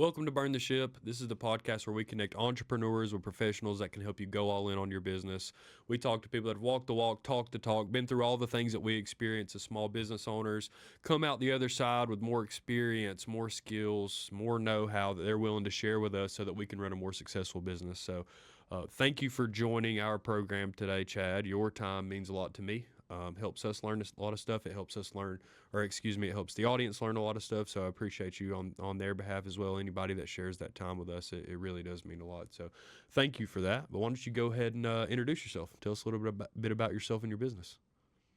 Welcome to Burn the Ship. This is the podcast where we connect entrepreneurs with professionals that can help you go all in on your business. We talk to people that have walked the walk, talked the talk, been through all the things that we experience as small business owners, come out the other side with more experience, more skills, more know how that they're willing to share with us so that we can run a more successful business. So, thank you for joining our program today, Chad. Your time means a lot to me. Helps us learn a lot of stuff. It helps us learn, or excuse me, it helps the audience learn a lot of stuff. So I appreciate you on their behalf as well. Anybody that shares that time with us, it really does mean a lot. So thank you for that. But why don't you go ahead and introduce yourself? Tell us a little bit about yourself and your business.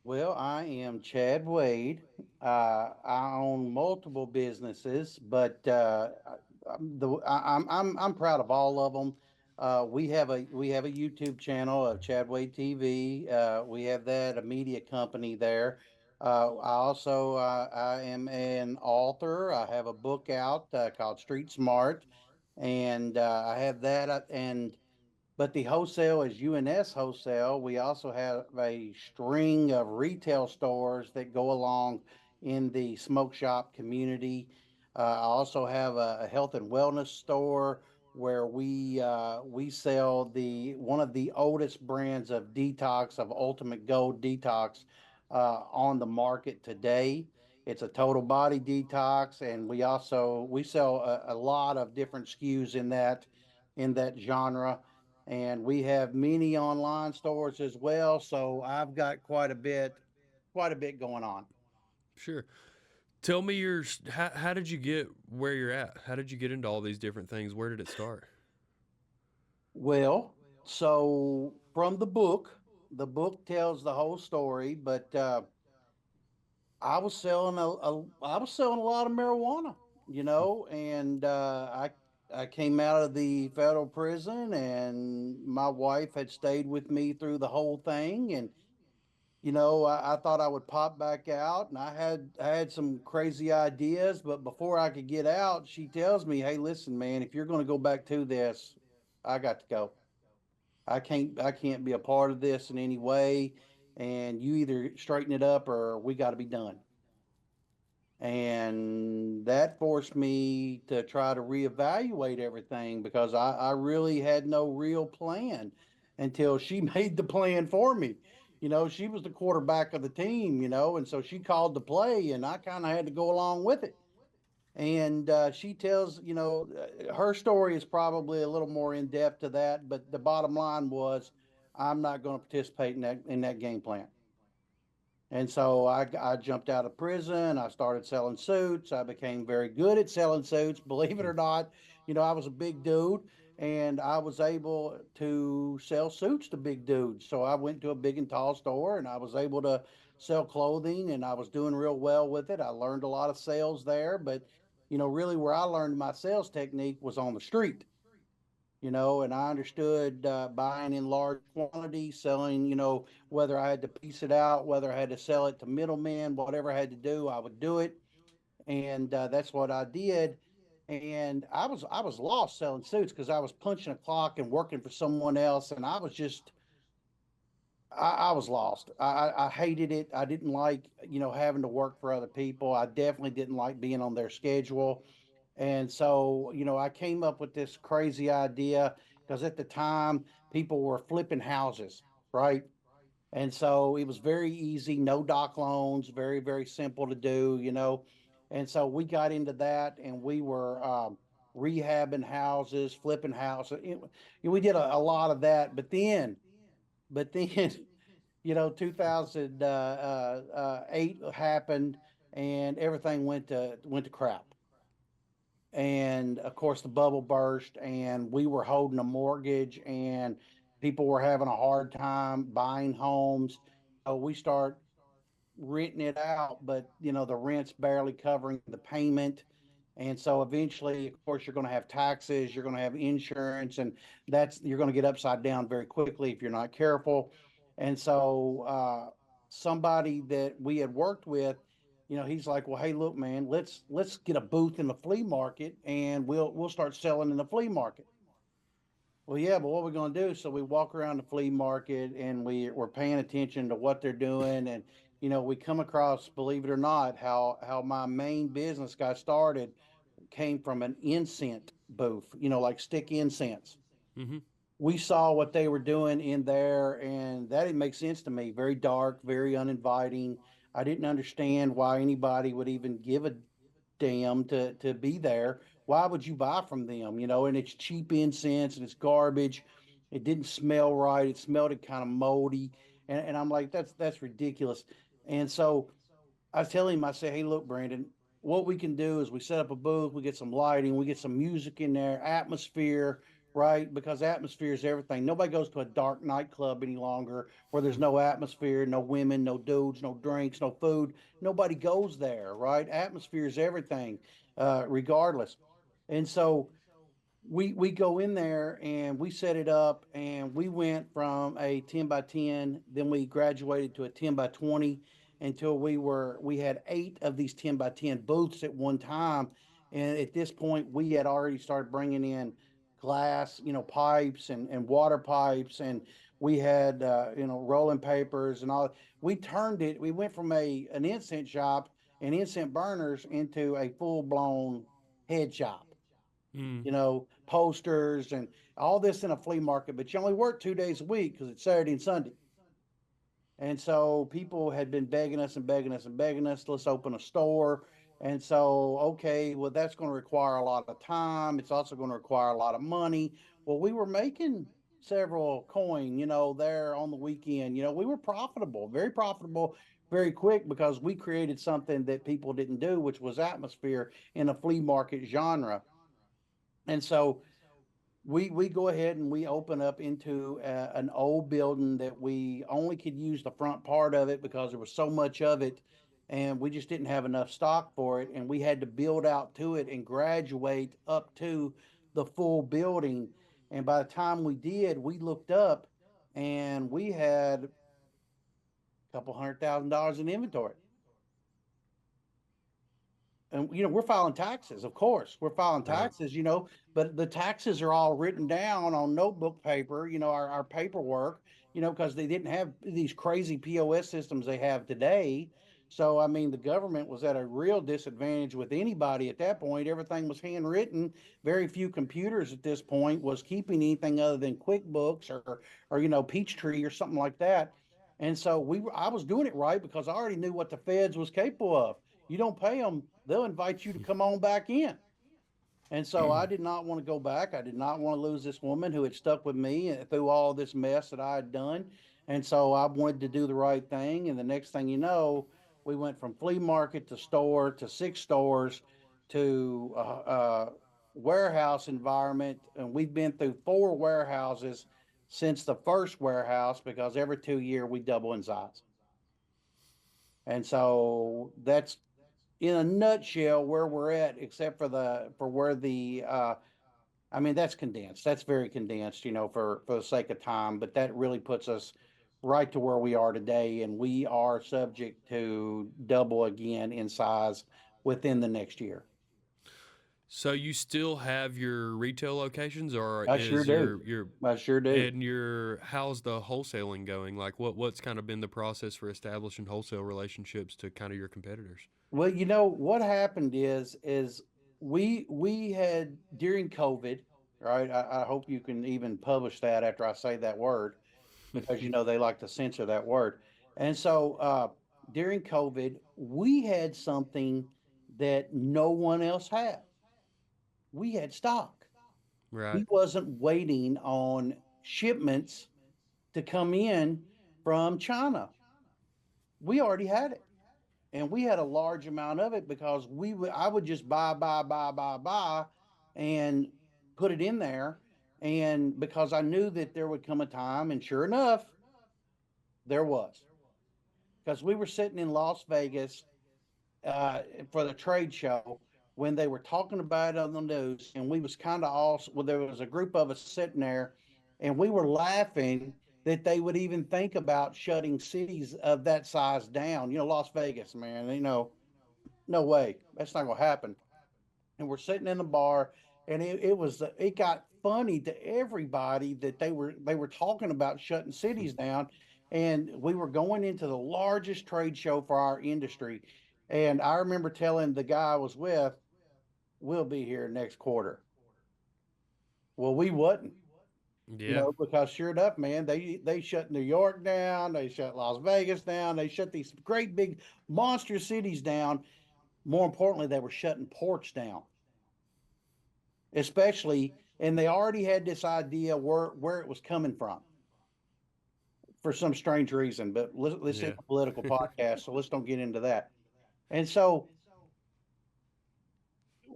Well, I am Chad Wade. I own multiple businesses, but I'm proud of all of them. We have a YouTube channel of Chad Wade TV. We have that a media company there. I am an author. I have a book out called Street Smart, and I have that and. But the wholesale is UNS Wholesale. We also have a string of retail stores that go along in the smoke shop community. I also have a health and wellness store where we sell the one of the oldest brands of detox of Ultimate Gold Detox on the market today. It's a total body detox, and we sell a lot of different SKUs in that genre, and we have many online stores as well. So I've got quite a bit going on. Sure. Tell me how did you get where you're at? How did you get into all these different things? Where did it start? Well, so from the book tells the whole story, but I was selling a lot of marijuana, and I came out of the federal prison, and my wife had stayed with me through the whole thing, and I thought I would pop back out, and I had some crazy ideas, but before I could get out, she tells me, "Hey, listen, man, if you're going to go back to this, I got to go. I can't be a part of this in any way, and you either straighten it up or we got to be done." And that forced me to try to reevaluate everything because I really had no real plan until she made the plan for me. She was the quarterback of the team, and so she called the play, and I kind of had to go along with it. And she tells, her story is probably a little more in depth to that, but the bottom line was, I'm not going to participate in that game plan. And so I jumped out of prison. I started selling suits. I became very good at selling suits. Believe it or not, I was a big dude, and I was able to sell suits to big dudes. So I went to a big and tall store, and I was able to sell clothing, and I was doing real well with it. I learned a lot of sales there, but really where I learned my sales technique was on the street. And I understood buying in large quantities, selling, whether I had to piece it out, whether I had to sell it to middlemen, whatever I had to do, I would do it. And that's what I did. And I was lost selling suits because I was punching a clock and working for someone else. And I was lost. I hated it. I didn't like, having to work for other people. I definitely didn't like being on their schedule. And so, I came up with this crazy idea because at the time people were flipping houses, right? And so it was very easy, no doc loans, very, very simple to do. And so we got into that, and we were rehabbing houses, flipping houses. We did a lot of that. But then, 2008 happened, and everything went to crap. And of course the bubble burst, and we were holding a mortgage, and people were having a hard time buying homes. So we start renting it out, but the rent's barely covering the payment. And so eventually, of course, you're going to have taxes, you're going to have insurance, and you're going to get upside down very quickly if you're not careful. And so somebody that we had worked with, he's like, "Well, hey, look, man, let's get a booth in the flea market, and we'll start selling in the flea market." Well, yeah, but what are we going to do? So we walk around the flea market, and we're paying attention to what they're doing, and we come across, believe it or not, how my main business got started came from an incense booth, like stick incense. Mm-hmm. We saw what they were doing in there, and that didn't make sense to me. Very dark, very uninviting. I didn't understand why anybody would even give a damn to be there. Why would you buy from them? And it's cheap incense and it's garbage. It didn't smell right. It smelled kind of moldy. And I'm like, that's ridiculous. And so I tell him, I say, hey, look, Brandon, what we can do is we set up a booth, we get some lighting, we get some music in there, atmosphere, right? Because atmosphere is everything. Nobody goes to a dark nightclub any longer where there's no atmosphere, no women, no dudes, no drinks, no food. Nobody goes there, right? Atmosphere is everything, regardless. And so we go in there and we set it up, and we went from a 10 by 10, then we graduated to a 10 by 20 until we had 8 of these 10 by 10 booths at one time. And at this point we had already started bringing in glass, pipes and water pipes, and we had rolling papers and all. We went from an incense shop and incense burners into a full blown head shop, Mm. posters and all this in a flea market, but you only work 2 days a week because it's Saturday and Sunday. And so people had been begging us and begging us and begging us, let's open a store. And so, okay, well, that's going to require a lot of time. It's also going to require a lot of money. Well, we were making several coin, there on the weekend. We were profitable, very profitable, very quick, because we created something that people didn't do, which was atmosphere in a flea market genre. And so we go ahead and we open up into an old building that we only could use the front part of it because there was so much of it, and we just didn't have enough stock for it, and we had to build out to it and graduate up to the full building. And by the time we did, we looked up and we had a couple $100,000 in inventory. And we're filing taxes, of course we're filing Right. taxes, but the taxes are all written down on notebook paper, our paperwork, because they didn't have these crazy POS systems they have today. So I mean, the government was at a real disadvantage with anybody at that point. Everything was handwritten. Very few computers at this point was keeping anything other than QuickBooks or Peachtree or something like that. And so I was doing it right because I already knew what the feds was capable of. You don't pay them, they'll invite you to come on back in. And so I did not want to go back. I did not want to lose this woman who had stuck with me through all this mess that I had done. And so I wanted to do the right thing. And the next thing you know, we went from flea market to store to 6 stores to warehouse environment. And we've been through 4 warehouses since the first warehouse, because every 2 years we double in size. And so that's in a nutshell where we're at, except for where I mean, that's condensed. That's very condensed, for the sake of time, but that really puts us right to where we are today, and we are subject to double again in size within the next year. So you still have your retail locations, or I sure is do. your I sure do. and your how's the wholesaling going? Like what's kind of been the process for establishing wholesale relationships to kind of your competitors? Well, what happened is we had during COVID, right? I hope you can even publish that after I say that word, because they like to censor that word. And so during COVID, we had something that no one else had. We had stock. Right. We wasn't waiting on shipments to come in from China. We already had it. And we had a large amount of it because I would just buy and put it in there. And because I knew that there would come a time, and sure enough, there was. Because we were sitting in Las Vegas uh, for the trade show when they were talking about it on the news, and we was kind of all well, there was a group of us sitting there, and we were laughing that they would even think about shutting cities of that size down. Las Vegas, man, no way, that's not gonna happen. And we're sitting in the bar, and it got funny to everybody that they were talking about shutting cities down. And we were going into the largest trade show for our industry, and I remember telling the guy I was with, we'll be here next quarter. Well, we wasn't, Yeah. because sure enough, man, they shut New York down, they shut Las Vegas down, they shut these great big monster cities down. More importantly, they were shutting ports down, especially, and they already had this idea where it was coming from for some strange reason. But let's Yeah. hit the political podcast, so let's don't get into that. And so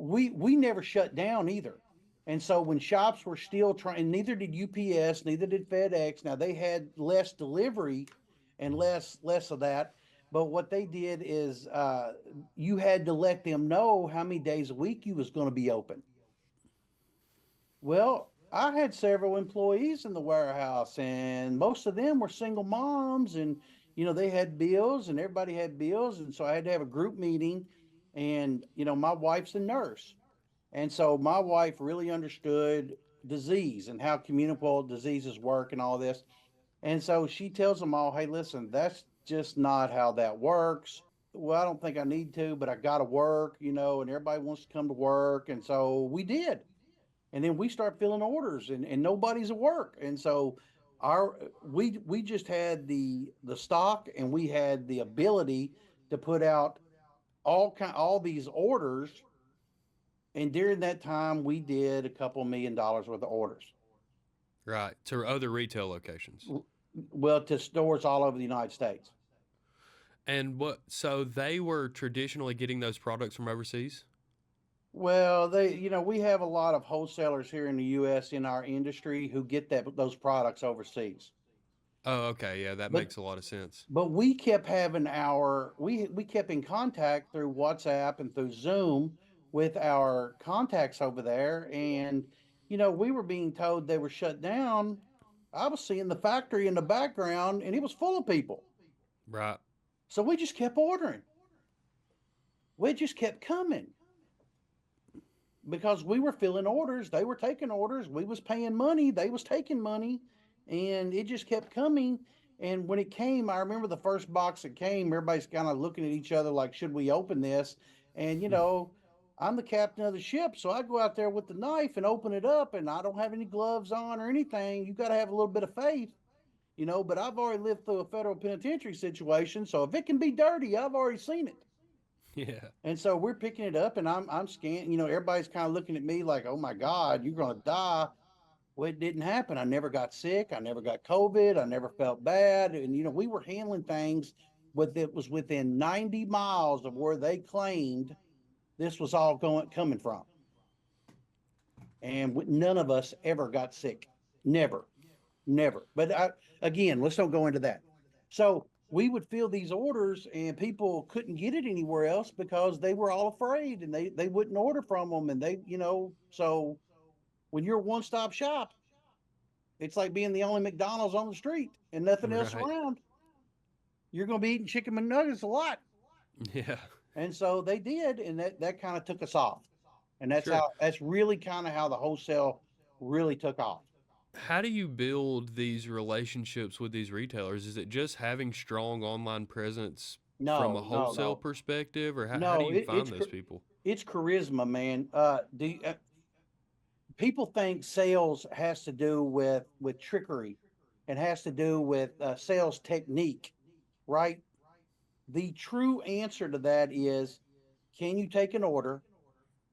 we never shut down either. And so when shops were still trying, neither did UPS, neither did FedEx. Now they had less delivery and less of that. But what they did is you had to let them know how many days a week you was going to be open. Well, I had several employees in the warehouse, and most of them were single moms, and they had bills, and everybody had bills, and so I had to have a group meeting. And my wife's a nurse, and so my wife really understood disease and how communicable diseases work and all this. And so she tells them all, "Hey, listen, that's just not how that works. Well, I don't think I need to, but I got to work, and everybody wants to come to work." And so we did, and then we start filling orders, and nobody's at work. And so we just had the stock, and we had the ability to put out all these orders. And during that time we did a couple $1 million worth of orders. Right. To other retail locations. Well, to stores all over the United States. And so they were traditionally getting those products from overseas? Well, we have a lot of wholesalers here in the US in our industry who get those products overseas. Oh, okay. Yeah, that But makes a lot of sense. we kept having we kept in contact through WhatsApp and through Zoom with our contacts over there. And we were being told they were shut down. I was seeing the factory in the background, and it was full of people. Right. So we just kept ordering. We just kept coming because we were filling orders, they were taking orders, we was paying money, they was taking money, and it just kept coming. And when it came, I remember the first box that came, everybody's kind of looking at each other like, should we open this? And I'm the captain of the ship, so I go out there with the knife and open it up, and I don't have any gloves on or anything. You got to have a little bit of faith. But I've already lived through a federal penitentiary situation, so if it can be dirty, I've already seen it. Yeah. And so we're picking it up, and I'm scanning. Everybody's kind of looking at me like, "Oh my God, you're going to die." Well, it didn't happen. I never got sick. I never got COVID. I never felt bad. And we were handling things, but it was within 90 miles of where they claimed this was all coming from, and none of us ever got sick. Never. Never. But again, let's don't go into that. So we would fill these orders, and people couldn't get it anywhere else because they were all afraid, and they wouldn't order from them. And so when you're a one stop shop, it's like being the only McDonald's on the street and nothing else Right. around. You're going to be eating chicken McNuggets a lot. Yeah. And so they did, and that kind of took us off. And Sure. that's really kind of how the wholesale really took off. How do you build these relationships with these retailers? Is it just having strong online presence from a No, no, wholesale no. perspective, or how do No, you find those people? it's charisma, man. People think sales has to do with trickery, and has to do with sales technique, right? The true answer to that is, can you take an order?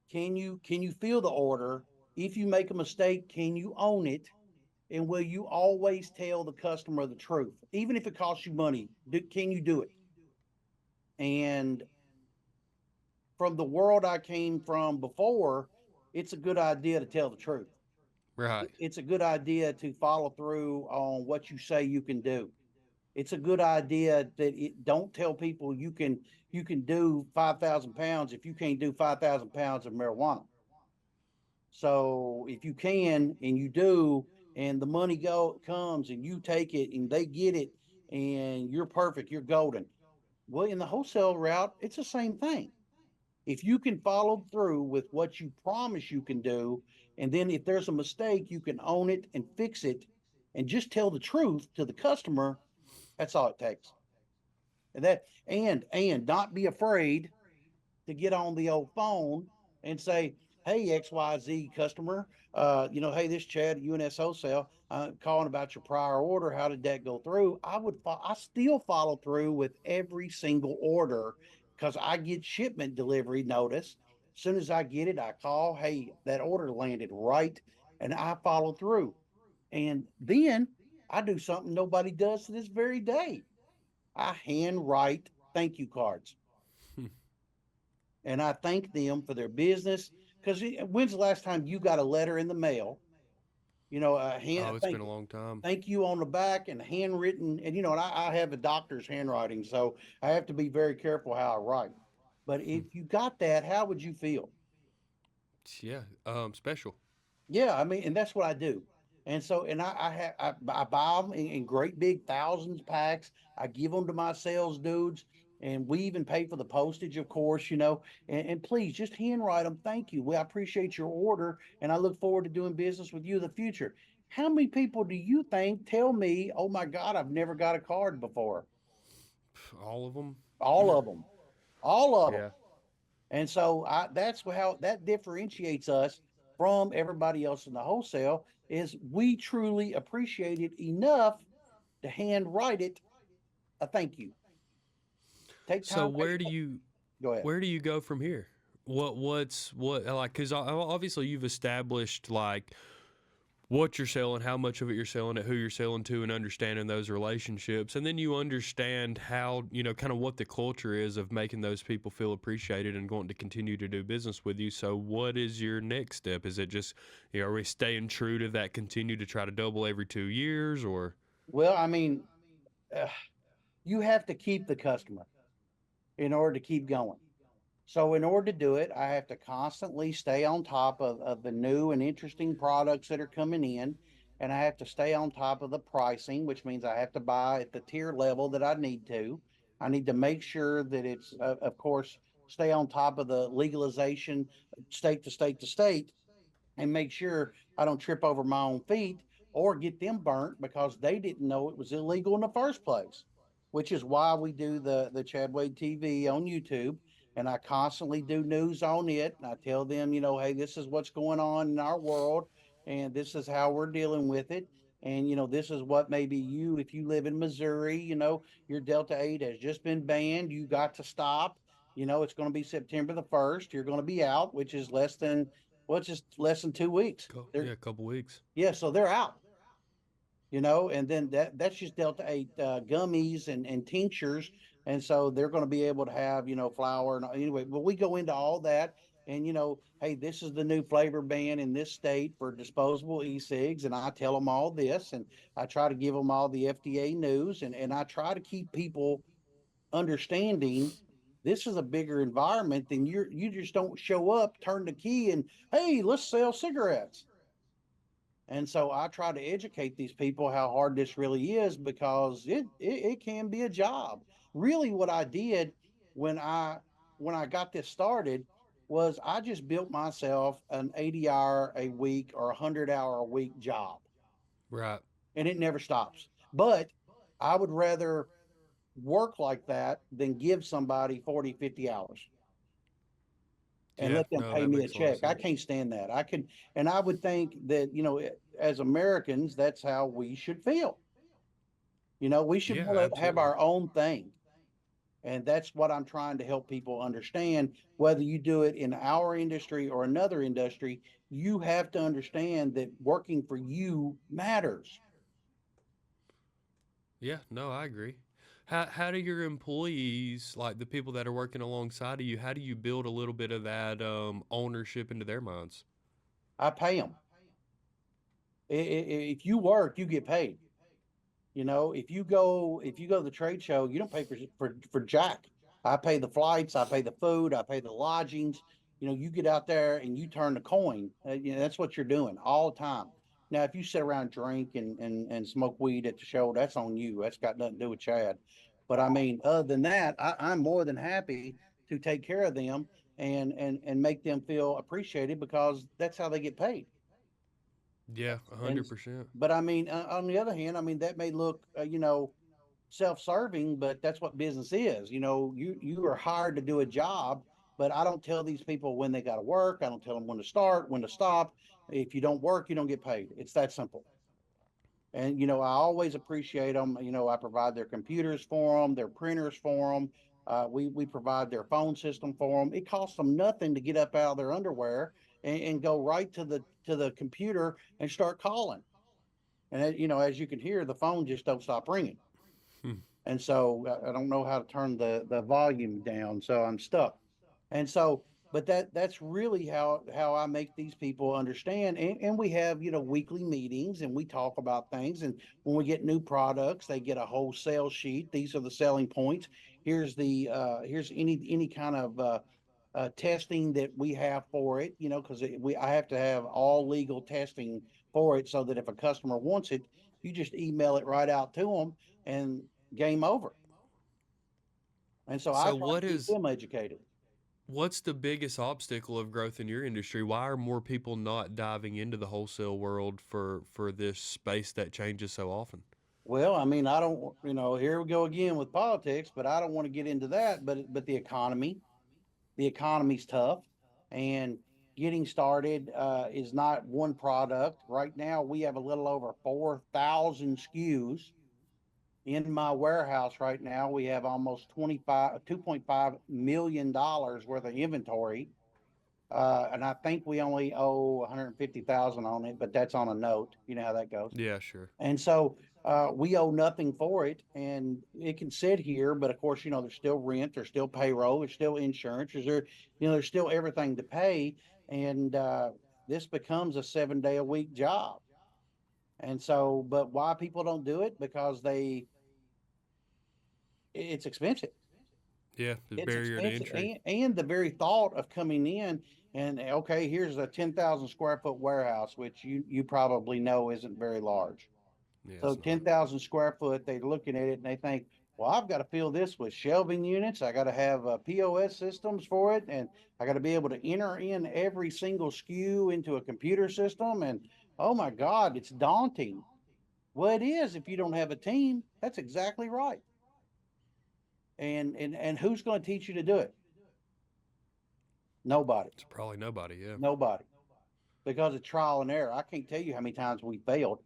Can you feel the order? If you make a mistake, can you own it? And will you always tell the customer the truth, even if it costs you money? Can you do it? And from the world I came from before, it's a good idea to tell the truth. Right. It's a good idea to follow through on what you say you can do. It's a good idea that don't tell people you can do 5,000 pounds if you can't do 5,000 pounds of marijuana. So if you can and you do, and the money comes and you take it and they get it, and you're perfect, you're golden. Well, in the wholesale route, it's the same thing. If you can follow through with what you promise you can do, and then if there's a mistake, you can own it and fix it and just tell the truth to the customer, that's all it takes. And not be afraid to get on the old phone and say, hey, XYZ customer, hey, this Chad at UNS Wholesale, calling about your prior order. How did that go through? I still follow through with every single order because I get shipment delivery notice. As soon as I get it, I call, hey, that order landed right, and I follow through. And then I do something nobody does to this very day. I handwrite thank you cards, and I thank them for their business. Because when's the last time you got a letter in the mail? Oh, it's been a long time. Thank you on the back and handwritten. And and I have a doctor's handwriting, so I have to be very careful how I write. But Hmm. if you got that, how would you feel? Yeah, special. Yeah, I mean, and that's what I do. And so, and I buy them in great big thousands packs. I give them to my sales dudes, and we even pay for the postage, of course. And please just handwrite them. Thank you. Well, I appreciate your order, and I look forward to doing business with you in the future. How many people do you think tell me, "Oh my God, I've never got a card before"? All of them. All of them, all of them. Yeah. And so that's how that differentiates us from everybody else in the wholesale is we truly appreciate it enough to handwrite it a thank you. Take So time. Go ahead. where do you go from here? What like? Because obviously you've established like what you're selling, how much of it you're selling, at who you're selling to, and understanding those relationships. And then you understand how, kind of what the culture is of making those people feel appreciated and wanting to continue to do business with you. So, what is your next step? Is it just, are we staying true to that, continue to try to double every 2 years, or? Well, I mean, uh, you have to keep the customer in order to keep going. So in order to do it, I have to constantly stay on top of the new and interesting products that are coming in. And I have to stay on top of the pricing, which means I have to buy at the tier level that I need to. I need to make sure that it's, of course, stay on top of the legalization state to state to state and make sure I don't trip over my own feet or get them burnt because they didn't know it was illegal in the first place, which is why we do the Chad Wade TV on YouTube. And I constantly do news on it. And I tell them, hey, this is what's going on in our world, and this is how we're dealing with it. And, this is what maybe if you live in Missouri, your Delta 8 has just been banned. You got to stop. It's going to be September the 1st. You're going to be out, which is it's just less than 2 weeks. Yeah, a couple weeks. Yeah, so they're out, and then that's just Delta 8 gummies and tinctures. And so they're going to be able to have, flour. And anyway, but we go into all that. And, hey, this is the new flavor ban in this state for disposable e-cigs. And I tell them all this. And I try to give them all the FDA news. And I try to keep people understanding this is a bigger environment than you just don't show up, turn the key, and hey, let's sell cigarettes. And so I try to educate these people how hard this really is because it can be a job. Really, what I did when I got this started was I just built myself an 80-hour a week or 100-hour a week job, Right. and it never stops. But I would rather work like that than give somebody 40, 50 hours and Yeah, let them no, pay that me a makes a lot of check. I sense. can't stand that. And I would think that, as Americans, that's how we should feel. We should Yeah, want to have absolutely. our own thing. And that's what I'm trying to help people understand. Whether you do it in our industry or another industry, you have to understand that working for you matters. Yeah, no, I agree. How do your employees, like the people that are working alongside of you, how do you build a little bit of that ownership into their minds? I pay them. If you work, you get paid. If you go to the trade show, you don't pay for jack. I pay the flights, I pay the food, I pay the lodgings. You get out there and you turn the coin. That's what you're doing all the time. Now, if you sit around and drink and smoke weed at the show, that's on you. That's got nothing to do with Chad. But I mean, other than that, I'm more than happy to take care of them and make them feel appreciated because that's how they get paid. Yeah, And 100%. but I mean, on the other hand, I mean that may look, self-serving, but that's what business is. You are hired to do a job, but I don't tell these people when they got to work. I don't tell them when to start, when to stop. If you don't work, you don't get paid. It's that simple. And, I always appreciate them. I provide their computers for them, their printers for them. We provide their phone system for them. It costs them nothing to get up out of their underwear and go right to the computer and start calling. And, as you can hear, the phone just don't stop ringing. Hmm. And so I don't know how to turn the volume down, so I'm stuck. And so, but that's really how I make these people understand. And we have, weekly meetings and we talk about things. And when we get new products, they get a wholesale sheet. These are the selling points. Here's any kind of testing that we have for it, because I have to have all legal testing for it, so that if a customer wants it, you just email it right out to them and game over. And so I So try to keep them educated. what's the biggest obstacle of growth in your industry? Why are more people not diving into the wholesale world for this space that changes so often? Well, I mean, I don't, here we go again with politics, but I don't want to get into that. But the economy's tough, and getting started is not one product. Right now, we have a little over 4,000 SKUs in my warehouse. Right now, we have almost 2.5 million dollars worth of inventory. And I think we only owe 150,000 on it, but that's on a note. You know how that goes. Yeah, sure. And so we owe nothing for it, and it can sit here. But of course, there's still rent, there's still payroll, there's still insurance, there's still everything to pay, and this becomes a 7 day a week job. And so, but why people don't do it? Because it's expensive. Yeah, the It's barrier to expensive, entry. and the very thought of coming in and, okay, here's a 10,000 square foot warehouse, which you probably know isn't very large. Yeah, So it's not. 10,000 square foot, they're looking at it and they think, well, I've got to fill this with shelving units. I got to have POS systems for it. And I got to be able to enter in every single SKU into a computer system. And oh my God, it's daunting. Well, it is if you don't have a team. That's exactly right. And who's going to teach you to do it? Nobody. It's probably nobody. Yeah. Nobody. Because of trial and error. I can't tell you how many times we failed.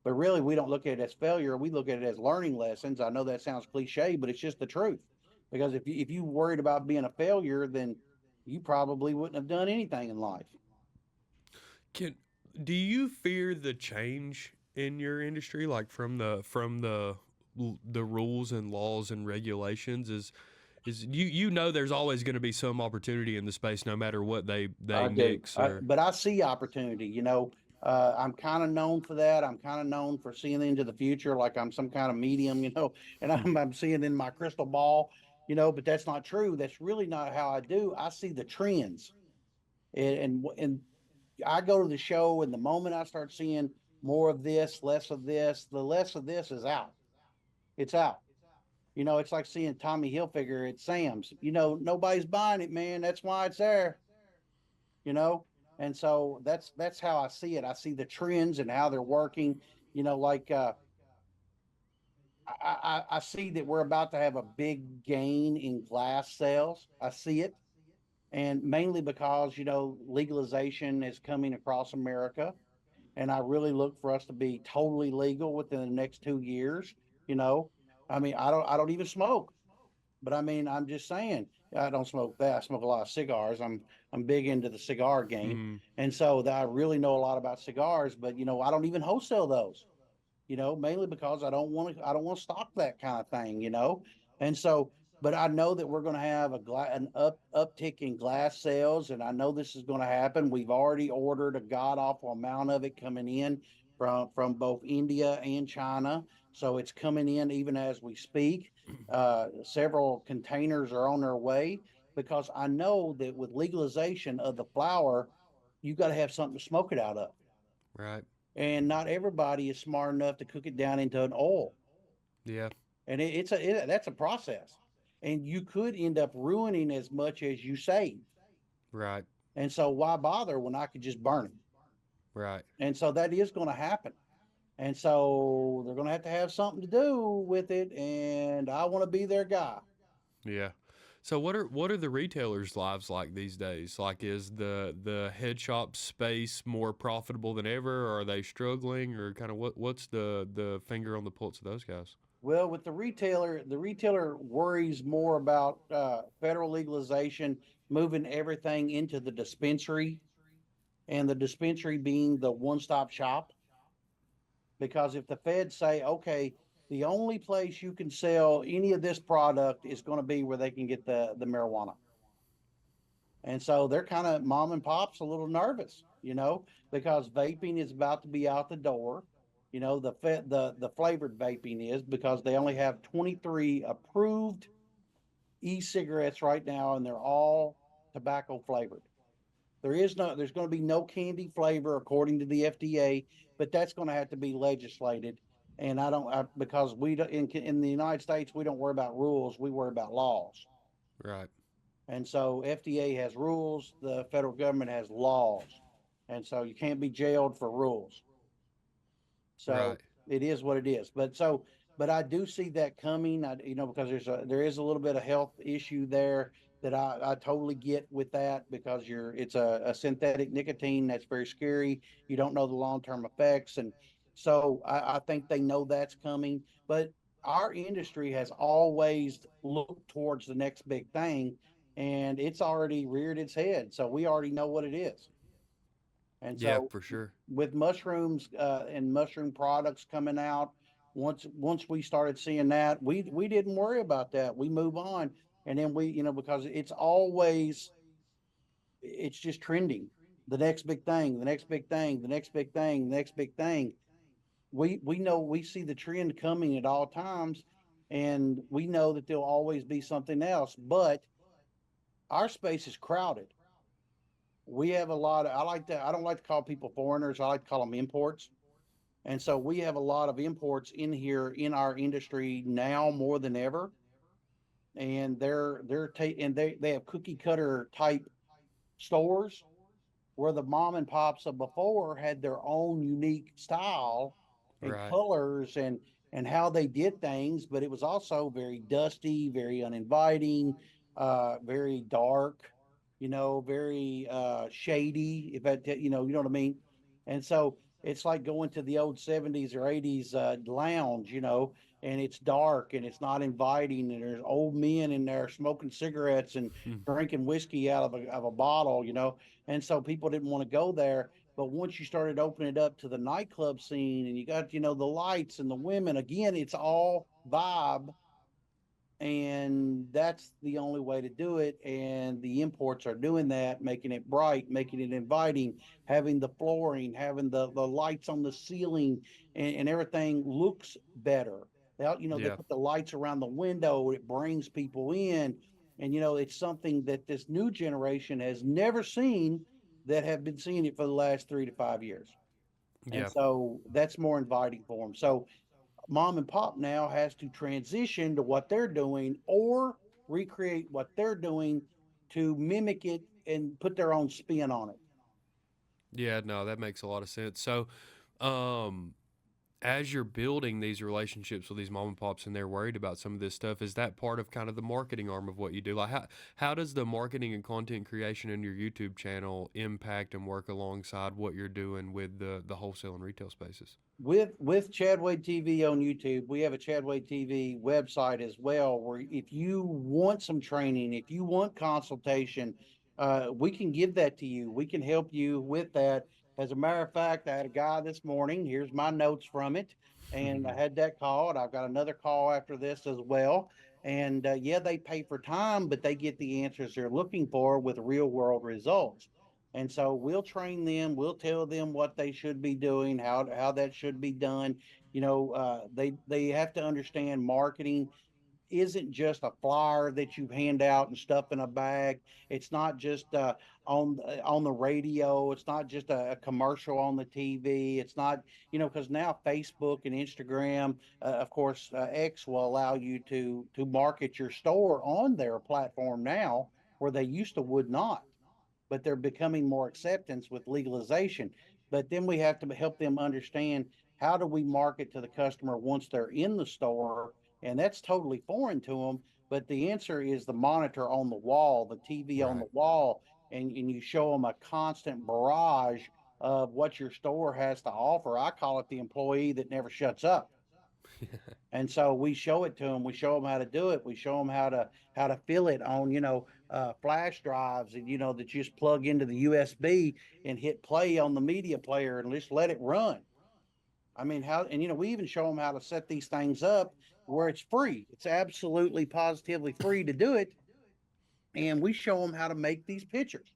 But really, we don't look at it as failure. We look at it as learning lessons. I know that sounds cliche, but it's just the truth. Because if you worried about being a failure, then you probably wouldn't have done anything in life. Can do you fear the change in your industry, like from the rules and laws and regulations? Is you know there's always going to be some opportunity in the space, no matter what they I do, mix or. but I see opportunity. I'm kind of known for that. I'm kind of known for seeing into the future, like I'm some kind of medium, and I'm seeing in my crystal ball, But that's not true. That's really not how I do. I see the trends, and I go to the show, and the moment I start seeing more of this, less of this, the less of this is out. It's out. It's like seeing Tommy Hilfiger at Sam's. Nobody's buying it, man. That's why it's there. you know and so that's how I see it. I see the trends and how they're working. Like I see that we're about to have a big gain in glass sales. I see it, and mainly because legalization is coming across America, and I really look for us to be totally legal within the next 2 years. you know I mean, I don't even smoke. But I mean, I'm just saying, I don't smoke that. I smoke a lot of cigars. I'm big into the cigar game, Mm, and so that I really know a lot about cigars. But I don't even wholesale those. Mainly because I don't want to stock that kind of thing. And so, but I know that we're going to have an uptick in glass sales, and I know this is going to happen. We've already ordered a god awful amount of it coming in from both India and China. So it's coming in even as we speak. Several containers are on their way, because I know that with legalization of the flower, you got to have something to smoke it out of, right. and not everybody is smart enough to cook it down into an oil. Yeah. And that's a process, and you could end up ruining as much as you save. Right. And so why bother when I could just burn it? Right. And so that is going to happen. And so they're going to have something to do with it, and I want to be their guy. Yeah. So what are the retailers' lives like these days? Like, is the head shop space more profitable than ever? Or are they struggling, or kind of what's the finger on the pulse of those guys? Well, with the retailer worries more about federal legalization, moving everything into the dispensary, and the dispensary being the one-stop shop. Because if the feds say, okay, the only place you can sell any of this product is going to be where they can get the marijuana. And so they're kind of mom and pops a little nervous, because vaping is about to be out the door. The flavored vaping is because they only have 23 approved e-cigarettes right now, and they're all tobacco flavored. There's going to be no candy flavor according to the FDA, but that's going to have to be legislated. And because we don't, in the United States, we don't worry about rules, we worry about laws. Right, And so FDA has rules, the federal government has laws. And so you can't be jailed for rules. So right. it is what it is. But I do see that coming. Because there is a little bit of health issue there that I totally get with that, because it's a synthetic nicotine that's very scary. You don't know the long term effects, and so I think they know that's coming. But our industry has always looked towards the next big thing, and it's already reared its head. So we already know what it is. And Yeah, so for sure. with mushrooms and mushroom products coming out, once we started seeing that, we didn't worry about that. We move on, and then because it's just trending. The next big thing, the next big thing, the next big thing, the next big thing. We know we see the trend coming at all times, and we know that there'll always be something else. But our space is crowded. We have a lot of I don't like to call people foreigners. I like to call them imports. And so we have a lot of imports in here in our industry now more than ever. And they have cookie cutter type stores, where the mom and pops of before had their own unique style and Right. colors and how they did things, but it was also very dusty, very uninviting, very dark, very shady. If that you know what I mean. And so it's like going to the old 70s or 80s lounge, and it's dark and it's not inviting, and there's old men in there smoking cigarettes and drinking whiskey out of a bottle, and so people didn't want to go there. But once you started opening it up to the nightclub scene, and you got, the lights and the women, again, it's all vibe, and that's the only way to do it. And the imports are doing that, making it bright, making it inviting, having the flooring, having the lights on the ceiling, and everything looks better. They Yeah. put the lights around the window, it brings people in. And it's something that this new generation has never seen, that have been seeing it for the last 3 to 5 years. And Yeah. so that's more inviting for them. So mom and pop now has to transition to what they're doing, or recreate what they're doing to mimic it and put their own spin on it. Yeah, no, that makes a lot of sense. So, um, as you're building these relationships with these mom and pops and they're worried about some of this stuff, is that part of kind of the marketing arm of what you do? Like, how does the marketing and content creation in your YouTube channel impact and work alongside what you're doing with the wholesale and retail spaces? With Chadway TV on YouTube, we have a Chadway TV website as well, where if you want some training, if you want consultation, we can give that to you. We can help you with that. As a matter of fact, I had a guy this morning. Here's my notes from it, and I had that call, and I've got another call after this as well. And yeah, they pay for time, but they get the answers they're looking for with real world results. And so we'll train them. We'll tell them what they should be doing, how that should be done. They have to understand marketing isn't just a flyer that you hand out and stuff in a bag. It's not just on the radio. It's not just a commercial on the TV. It's not, because now Facebook and Instagram, of course, X will allow you to market your store on their platform now, where they used to would not, but they're becoming more acceptance with legalization. But then we have to help them understand, how do we market to the customer once they're in the store, and that's totally foreign to them. But the answer is the monitor on the wall, the TV on the Right. wall, and you show them a constant barrage of what your store has to offer. I call it the employee that never shuts up. And so we show it to them. We show them how to do it. We show them how to fill it on flash drives, and that you just plug into the USB and hit play on the media player and just let it run. I mean, how and we even show them how to set these things up where it's free. It's absolutely positively free to do it, and we show them how to make these pictures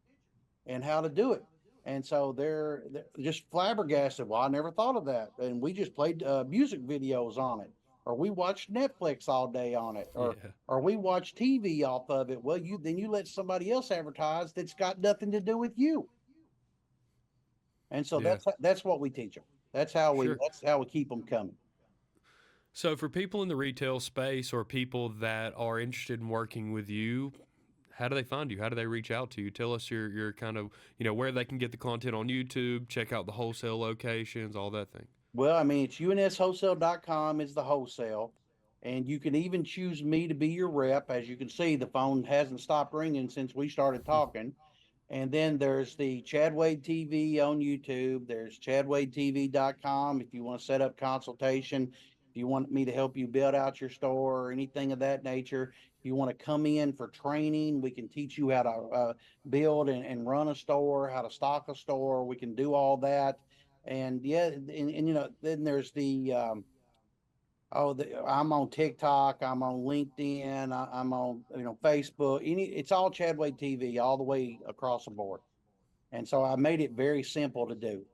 and how to do it. And so they're just flabbergasted. Well, I never thought of that. And we just played music videos on it, or we watched Netflix all day on it, or Yeah. or we watch TV off of it. Well, you let somebody else advertise that's got nothing to do with you. And so Yeah. that's what we teach them. That's how we Sure. that's how we keep them coming. So for people in the retail space or people that are interested in working with you, how do they find you? How do they reach out to you? Tell us your kind of, where they can get the content on YouTube, check out the wholesale locations, all that thing. Well, I mean, it's UNSWholesale.com is the wholesale. And you can even choose me to be your rep. As you can see, the phone hasn't stopped ringing since we started talking. And then there's the Chad Wade TV on YouTube. There's chadwadetv.com if you want to set up consultation. If you want me to help you build out your store or anything of that nature. If you want to come in for training, we can teach you how to build and run a store, how to stock a store. We can do all that. And yeah, and then there's I'm on TikTok, I'm on LinkedIn, I'm on Facebook. It's all Chadway TV all the way across the board, and so I made it very simple to do.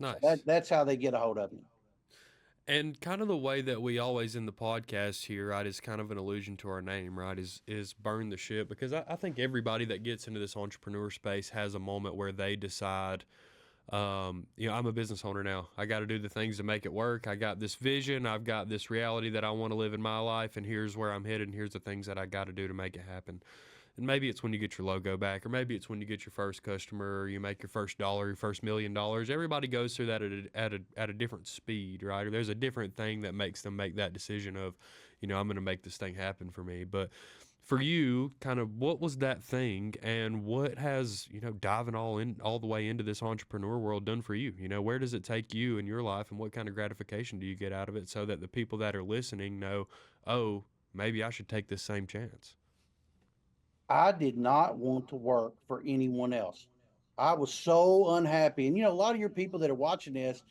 So Nice. that's how they get a hold of me. And kind of the way that we always in the podcast here, right, is kind of an allusion to our name, right? Is burn the ship, because I think everybody that gets into this entrepreneur space has a moment where they decide, I'm a business owner now. I got to do the things to make it work. I got this vision. I've got this reality that I want to live in my life, and here's where I'm headed, and here's the things that I got to do to make it happen. And maybe it's when you get your logo back, or maybe it's when you get your first customer, or you make your first dollar, your first $1 million. Everybody goes through that at a different speed, right? Or there's a different thing that makes them make that decision of, I'm going to make this thing happen for me. But for you, kind of what was that thing, and what has, diving all the way into this entrepreneur world done for you? Where does it take you in your life, and what kind of gratification do you get out of it, so that the people that are listening know, oh, maybe I should take this same chance? I did not want to work for anyone else. I was so unhappy, and a lot of your people that are watching this,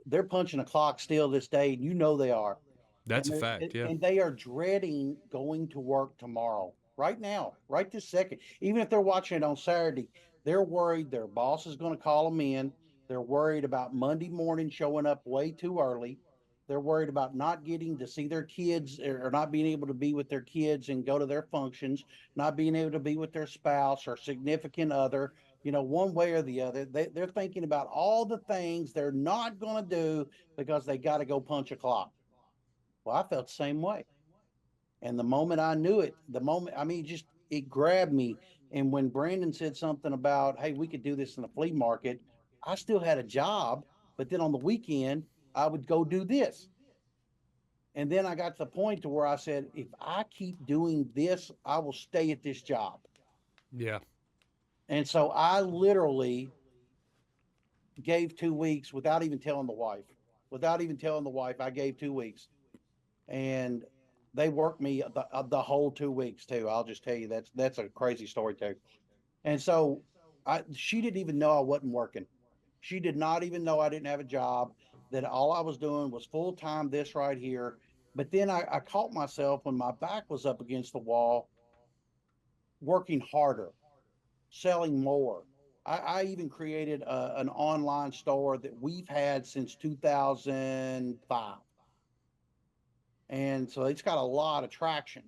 they're punching a clock still this day, and they are. That's and a fact, yeah. they are dreading going to work tomorrow, right now, right this second. Even if they're watching it on Saturday, they're worried their boss is going to call them in. They're worried about Monday morning showing up way too early. They're worried about not getting to see their kids, or not being able to be with their kids and go to their functions, not being able to be with their spouse or significant other, one way or the other. They're thinking about all the things they're not going to do because they got to go punch a clock. Well, I felt the same way. And the moment I knew it, I mean, just it grabbed me. And when Brandon said something about, hey, we could do this in the flea market, I still had a job, but then on the weekend, I would go do this. And then I got to the point to where I said, if I keep doing this, I will stay at this job. Yeah. And so I literally gave 2 weeks without even telling the wife. Without even telling the wife, I gave 2 weeks. And they worked me the whole 2 weeks too. I'll just tell you that's a crazy story too. And so she didn't even know I wasn't working. She did not even know I didn't have a job. That all I was doing was full time this right here. But then I caught myself when my back was up against the wall, working harder, selling more. I even created an online store that we've had since 2005. And so it's got a lot of traction.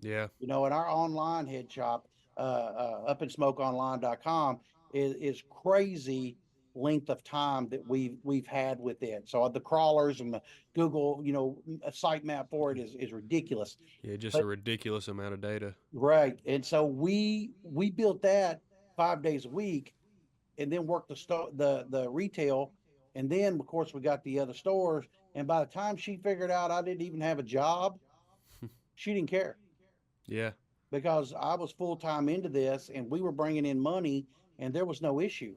Yeah. In our online head shop, up in smokeonline.com is crazy length of time that we've had with it. So the crawlers and the Google, site map for it is ridiculous. Yeah, just a But ridiculous amount of data. right. And so we built that 5 days a week, and then worked the retail. And then of course we got the other stores. And by the time she figured out I didn't even have a job, she didn't care. Yeah. because I was full time into this and we were bringing in money and there was no issue.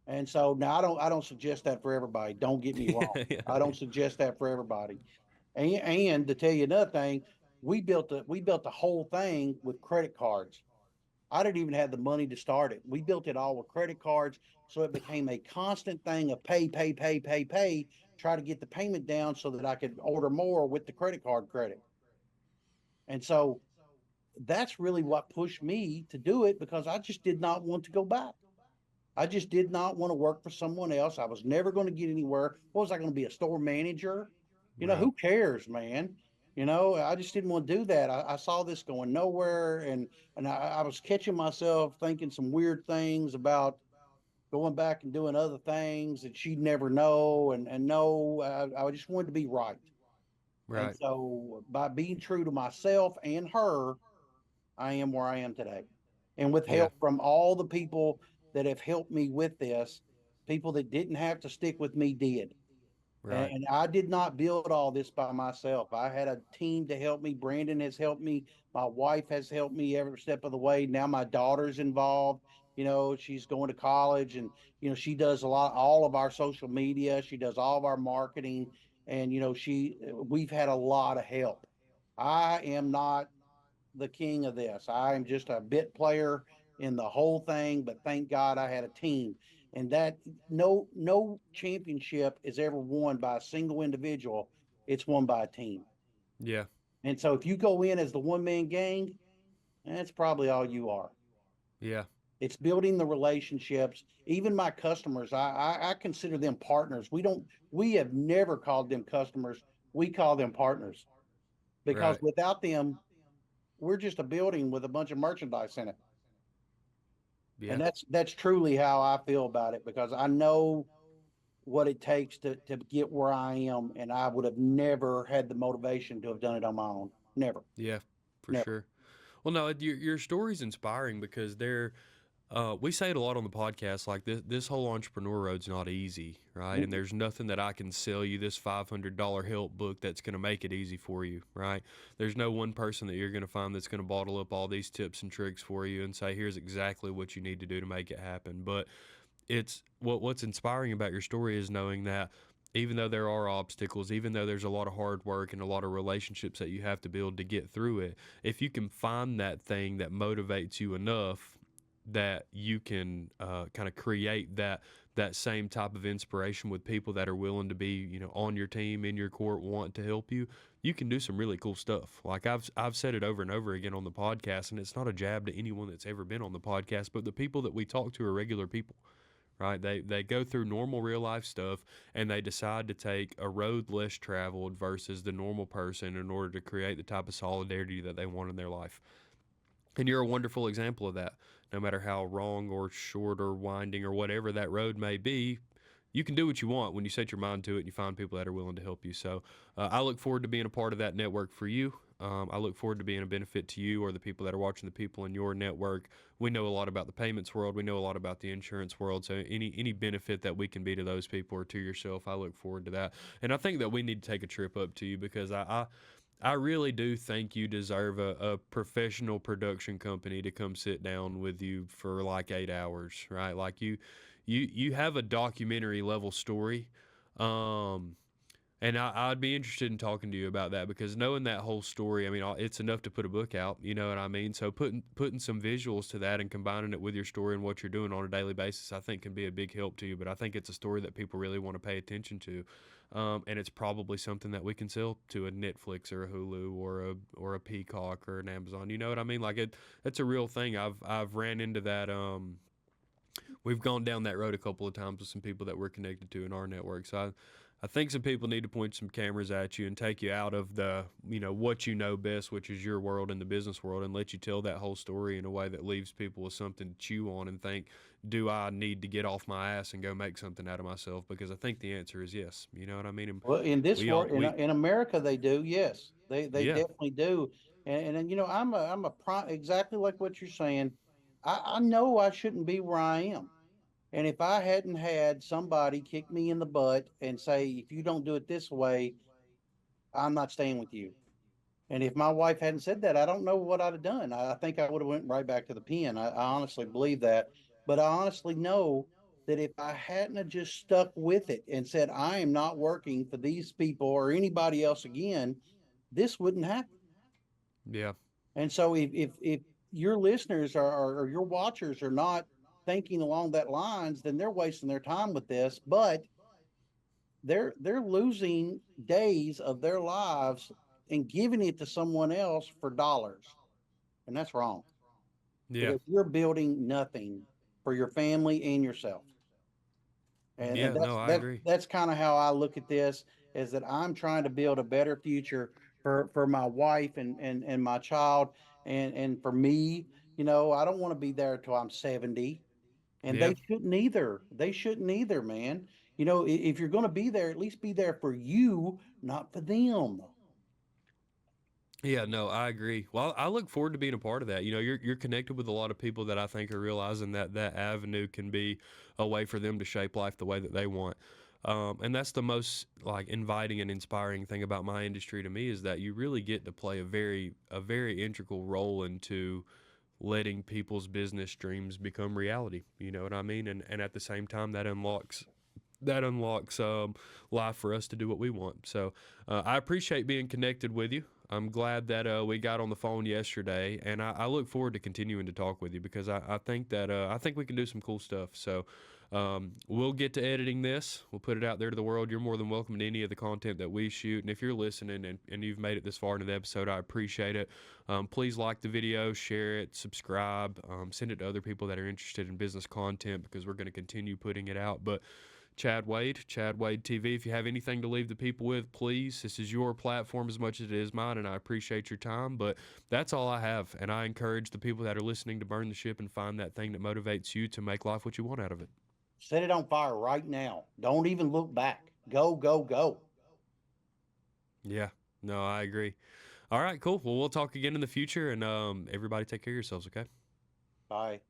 And so now I don't suggest that for everybody. Don't get me wrong. Yeah. I don't suggest that for everybody. And to tell you another thing, we built the whole thing with credit cards. I didn't even have the money to start it. We built it all with credit cards, so it became a constant thing of pay, pay, pay, pay, pay. Try to get the payment down so that I could order more with the credit card credit. And so that's really what pushed me to do it because I just did not want to go back. I just did not want to work for someone else. I was never going to get anywhere. What was I going to be, a store manager? Right. Who cares, man? I just didn't want to do that. I saw this going nowhere, and I was catching myself thinking some weird things about going back and doing other things that she'd never know. And no, I just wanted to be right. And Right. so by being true to myself and her, I am where I am today. And with Yeah. help from all the people that have helped me with this, people that didn't have to stick with me did. And, Right. and I did not build all this by myself. I had a team to help me. Brandon has helped me. My wife has helped me every step of the way. Now my daughter's involved. She's going to college and, she does all of our social media. She does all of our marketing. And, we've had a lot of help. I am not the king of this. I am just a bit player in the whole thing, but thank God I had a team. And that no championship is ever won by a single individual. It's won by a team. Yeah. And so if you go in as the one man gang, that's probably all you are. Yeah. It's building the relationships. Even my customers, I consider them partners. We have never called them customers. We call them partners because Right. without them, we're just a building with a bunch of merchandise in it. Yeah. And that's truly how I feel about it because I know what it takes to get where I am, and I would have never had the motivation to have done it on my own. Never, Yeah. For never. sure. Well, no, your story's inspiring because we say it a lot on the podcast. Like this whole entrepreneur road's not easy, right? And Mm-mm. there's nothing that I can sell you this $500 help book that's going to make it easy for you, right? There's no one person that you're going to find that's going to bottle up all these tips and tricks for you and say, here's exactly what you need to do to make it happen. But it's what's inspiring about your story is knowing that even though there are obstacles, even though there's a lot of hard work and a lot of relationships that you have to build to get through it, if you can find that thing that motivates you enough that you can kind of create that same type of inspiration with people that are willing to be on your team, in your court, want to help you, you can do some really cool stuff. Like I've said it over and over again on the podcast, and it's not a jab to anyone that's ever been on the podcast, but the people that we talk to are regular people, right? They go through normal real life stuff and they decide to take a road less traveled versus the normal person in order to create the type of solidarity that they want in their life. And you're a wonderful example of that. No matter how wrong or short or winding or whatever that road may be, you can do what you want when you set your mind to it and you find people that are willing to help you. So I look forward to being a part of that network for you. I look forward to being a benefit to you or the people that are watching the people in your network. We know a lot about the payments world. We know a lot about the insurance world. So any benefit that we can be to those people or to yourself, I look forward to that. And I think that we need to take a trip up to you because I really do think you deserve a professional production company to come sit down with you for like 8 hours, right? Like you have a documentary level story. Um, and I'd be interested in talking to you about that because knowing that whole story, I mean, it's enough to put a book out. You know what I mean? So putting some visuals to that and combining it with your story and what you're doing on a daily basis, I think can be a big help to you. But I think it's a story that people really want to pay attention to, and it's probably something that we can sell to a Netflix or a Hulu or a Peacock or an Amazon. You know what I mean? Like that's a real thing. I've ran into that. We've gone down that road a couple of times with some people that we're connected to in our network. So I think some people need to point some cameras at you and take you out of the, what you know best, which is your world and the business world, and let you tell that whole story in a way that leaves people with something to chew on and think, do I need to get off my ass and go make something out of myself? Because I think the answer is yes. You know what I mean? And Well, in this we all, world, in we, in America, they do. Yes, they yeah, definitely do. And I'm a exactly like what you're saying. I know I shouldn't be where I am. And if I hadn't had somebody kick me in the butt and say, if you don't do it this way, I'm not staying with you. And if my wife hadn't said that, I don't know what I'd have done. I think I would have went right back to the pen. I honestly believe that. But I honestly know that if I hadn't have just stuck with it and said, I am not working for these people or anybody else again, this wouldn't happen. Yeah. And so if your listeners or your watchers are not thinking along that lines, then they're wasting their time with this. But they're losing days of their lives and giving it to someone else for dollars. And that's wrong Yeah. because you're building nothing for your family and yourself. And Yeah. No, I agree. that's kind of how I look at this, is that I'm trying to build a better future for my wife and my child and for me. I don't want to be there till I'm 70, and Yeah. they shouldn't either, man. If you're going to be there, at least be there for you, not for them. Yeah, no, I agree. Well, I look forward to being a part of that. You're connected with a lot of people that I think are realizing that that avenue can be a way for them to shape life the way that they want. And that's the most like inviting and inspiring thing about my industry to me is that you really get to play a very integral role into letting people's business dreams become reality. You know what I mean? And at the same time, that unlocks life for us to do what we want. So I appreciate being connected with you. I'm glad that we got on the phone yesterday, and I look forward to continuing to talk with you because I think that I think we can do some cool stuff. So we'll get to editing this. We'll put it out there to the world. You're more than welcome to any of the content that we shoot. And if you're listening and you've made it this far into the episode, I appreciate it. Please like the video, share it, subscribe, send it to other people that are interested in business content because we're going to continue putting it out. But Chad Wade TV. If you have anything to leave the people with, please. This is your platform as much as it is mine, and I appreciate your time. But that's all I have, and I encourage the people that are listening to burn the ship and find that thing that motivates you to make life what you want out of it. Set it on fire right now. Don't even look back. Go, go, go. Yeah, no, I agree. All right, cool. Well, we'll talk again in the future, and everybody take care of yourselves, okay? Bye.